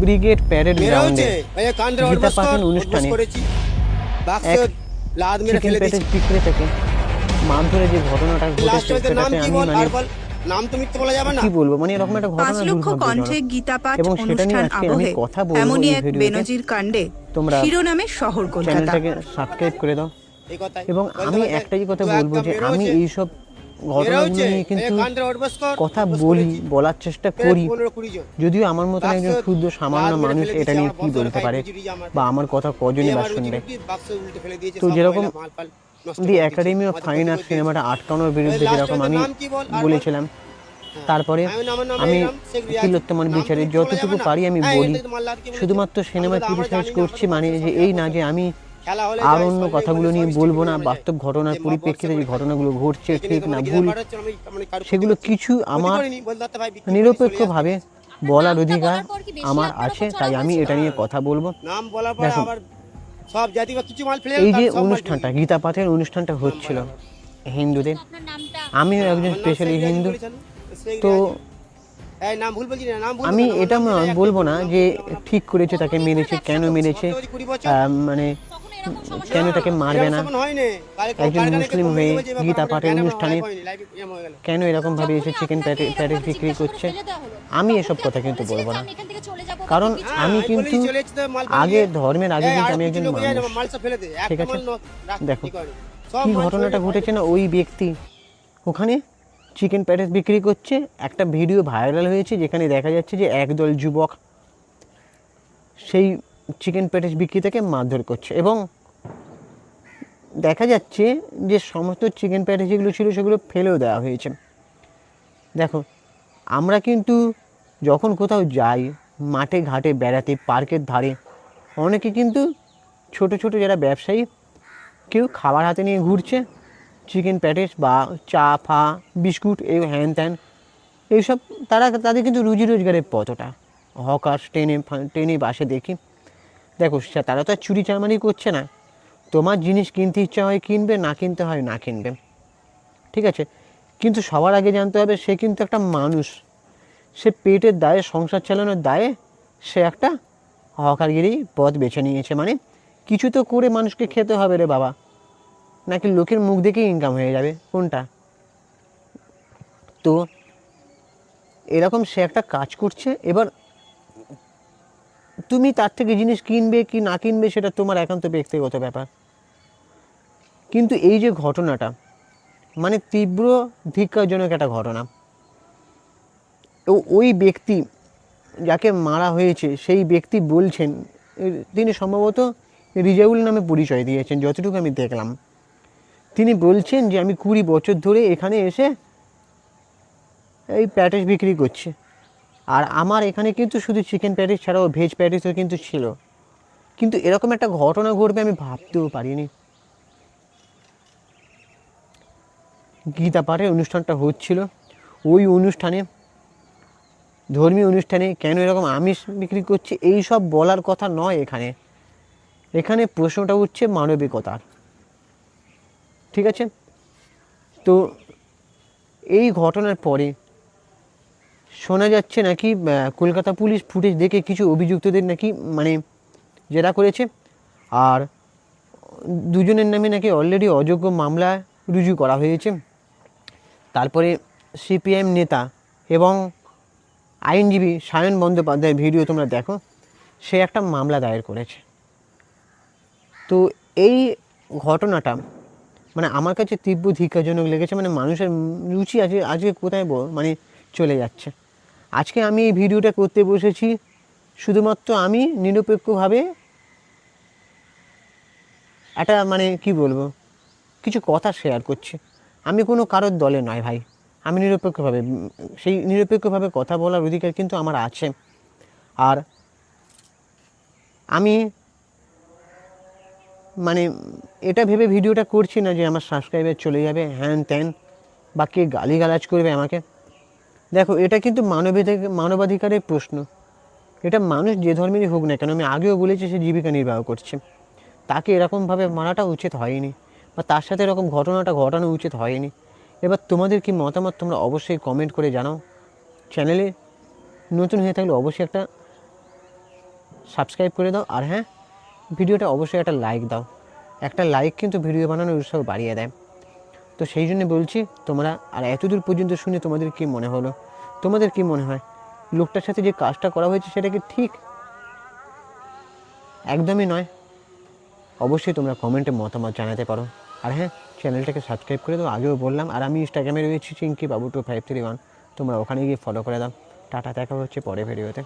Brigade parade গ্রাউন্ডে গীতা পাঠের অনুষ্ঠানে এক চিকেন প্যাটেজ বিক্রেতাকে মারধরে যে ঘটনাটা ঘটেছে সেটাতে আমি নাম তো মিথ্যে বলা যাবে না। কি বলবো, মানে এরকম একটা ঘটনা 5 লক্ষ কণ্ঠে গীতাপাঠ এবং সেটা নিয়ে অনুষ্ঠান আজকে আমি আবহে কথা বলবো এমনই এই এক ভিডিওতে। বেনজির কাণ্ডে তোমরা শিরোনামে শহর কলকাতা। চ্যানেলটাকে সাবস্ক্রাইব করে দাও। এই কথাই এবং আমি একটাই কথা বলবো যে আমি এইসব ঘটনাগুলো নিয়ে কিন্তু কথা বলি, বলার চেষ্টা করি, যদিও আমার মতন একজন ক্ষুদ্র সামান্য মানুষ এটা নিয়ে কি বলতে পারে বা আমার কথা কজনই বা শুনবে। তো যেরকম দি একাডেমি অফ ফাইন আর্টস সিনেমাটা আটকানোর বিরুদ্ধে যেরকম আমি বলেছিলাম, তারপরে আমি তিলোত্তমার বিচারে যতটুকু পারি আমি বলি। শুধুমাত্র সিনেমা ক্রিটিসাইজ করছি মানে যে এই না যে আমি আর অন্য কথাগুলো নিয়ে বলবো না। বাস্তব ঘটনার পরিপ্রেক্ষিতে যে ঘটনাগুলো ঘটছে ঠিক না ভুল সেগুলো কিছু আমার নিরপেক্ষভাবে বলার অধিকার আমার আছে, তাই আমি এটা নিয়ে কথা বলবো। দেখো, এই যে অনুষ্ঠানটা গীতা পাঠের অনুষ্ঠানটা হচ্ছিল হিন্দুদের, আমিও একজন স্পেশালি হিন্দু, তো আমি এটা বলবো না যে ঠিক করেছে তাকে মেরেছে, কেন মেরেছে, মানে কেন তাকে মারবে না। একজন মুসলিম হয়ে গীতা পাঠের অনুষ্ঠানে কেন এরকম ভাবে এসে চিকেন প্যাটিস বিক্রি করছে, আমি এসব কথা কিন্তু বলবো না। কারণ আমি কিন্তু আগে ধর্মের আগে কিন্তু আমি একজন মানুষ, ঠিক আছে। দেখো কি ঘটনাটা ঘটেছে না, ওই ব্যক্তি ওখানে চিকেন প্যাটিস বিক্রি করছে, একটা ভিডিও ভাইরাল হয়েছে যেখানে দেখা যাচ্ছে যে একদল যুবক সেই চিকেন প্যাটিস বিক্রেতাকে মারধর করছে এবং দেখা যাচ্ছে যে সমস্ত চিকেন প্যাটিস যেগুলো ছিল সেগুলো ফেলেও দেওয়া হয়েছে। দেখো, আমরা কিন্তু যখন কোথাও যাই মাঠে ঘাটে বেড়াতে, পার্কের ধারে, অনেকে কিন্তু ছোট ছোট যারা ব্যবসায়ী কেউ খাবার হাতে নিয়ে ঘুরছে, চিকেন প্যাটিস বা চা ফা বিস্কুট এই হ্যান ত্যান এইসব, তাদের কিন্তু রুজি রোজগারের পথটা হকার ট্রেনে বাসে দেখি। দেখো, তারা তো আর চুরি চামারি করছে না, তোমার জিনিস কিনতে ইচ্ছা হয় কিনবে, না কিনতে হয় না কিনবে, ঠিক আছে। কিন্তু সবার আগে জানতে হবে সে কিন্তু একটা মানুষ, সে পেটের দায়ে, সংসার চালানোর দায়ে সে একটা হকারগিরি পথ বেছে নিয়েছে। মানে কিছু তো করে মানুষকে খেতে হবে রে বাবা, নাকি লোকের মুখ দেখেই ইনকাম হয়ে যাবে, কোনটা? তো এরকম সে একটা কাজ করছে। এবার তুমি তার থেকে জিনিস কিনবে কি না কিনবে সেটা তোমার একান্ত ব্যক্তিগত ব্যাপার। কিন্তু এই যে ঘটনাটা, মানে তীব্র ধিক্কারজনক একটা ঘটনা। ওই ব্যক্তি যাকে মারা হয়েছে সেই ব্যক্তি বলছেন, তিনি সম্ভবত রিজাউল নামে পরিচয় দিয়েছেন যতটুকু আমি দেখলাম। তিনি বলছেন যে আমি 20 বছর ধরে এখানে এসে এই প্যাটিস বিক্রি করছি, আর আমার এখানে কিন্তু শুধু চিকেন প্যাটিস ছাড়াও ভেজ প্যাটিসও কিন্তু ছিল। কিন্তু এরকম একটা ঘটনা ঘটবে আমি ভাবতেও পারিনি। গীতা পাঠের অনুষ্ঠানটা হচ্ছিল, ওই অনুষ্ঠানে, ধর্মীয় অনুষ্ঠানে কেন এরকম আমিষ বিক্রি করছে এই সব বলার কথা নয়। এখানে প্রশ্নটা উঠছে মানবিকতার, ঠিক আছে। তো এই ঘটনার পরে শোনা যাচ্ছে নাকি কলকাতা পুলিশ ফুটেজ দেখে কিছু অভিযুক্তদের নাকি মানে জেরা করেছে, আর দুজনের নামে নাকি অলরেডি অযোগ্য মামলা রুজু করা হয়েছে। তারপরে সিপিএম নেতা এবং আইনজীবী সায়ন বন্দ্যোপাধ্যায়ের ভিডিও তোমরা দেখো, সে একটা মামলা দায়ের করেছে। তো এই ঘটনাটা মানে আমার কাছে তীব্র ধিক্কারজনক লেগেছে। মানে মানুষের রুচি আজকে কোথায় মানে চলে যাচ্ছে। আজকে আমি এই ভিডিওটা করতে বসেছি শুধুমাত্র আমি নিরপেক্ষভাবে একটা মানে কি বলবো কিছু কথা শেয়ার করছি। আমি কোনো কারোর দলে নয় ভাই, আমি নিরপেক্ষভাবে, সেই নিরপেক্ষভাবে কথা বলার অধিকার কিন্তু আমার আছে। আর আমি মানে এটা ভেবে ভিডিওটা করছি না যে আমার সাবস্ক্রাইবার চলে যাবে হ্যান ত্যান বা কে গালিগালাজ করবে আমাকে। দেখো, এটা কিন্তু মানবাধিকারের প্রশ্ন। এটা মানুষ যে ধর্মেরই হোক না কেন, আমি আগেও বলেছি সে জীবিকা নির্বাহ করছে, তাকে এরকমভাবে মারাটা উচিত হয়নি বা তার সাথে এরকম ঘটনাটা ঘটানো উচিত হয়নি। এবার তোমাদের কি মতামত তোমরা অবশ্যই কমেন্ট করে জানাও। চ্যানেলে নতুন হয়ে থাকলে অবশ্যই একটা সাবস্ক্রাইব করে দাও। আর হ্যাঁ, ভিডিওটা অবশ্যই একটা লাইক দাও। একটা লাইক কিন্তু ভিডিও বানানোর উৎসাহ বাড়িয়ে দেয়। তো সেই জন্য বলছি, তোমরা আর এতদূর পর্যন্ত শুনে তোমাদের কী মনে হলো? তোমাদের কি মনে হয় লোকটার সাথে যে কাজটা করা হয়েছে সেটা কি ঠিক? একদমই নয়। অবশ্যই তোমরা কমেন্টে মতামত জানাতে পারো। আর হ্যাঁ, চ্যানেলটাকে সাবস্ক্রাইব করে দাও, আগেও বললাম। আর আমি ইনস্টাগ্রামে রয়েছি চিঙ্কি বাবু 2531, তোমরা ওখানে গিয়ে ফলো করে দাও। টাটা, দেখা হচ্ছে পরে ভিডিওতে।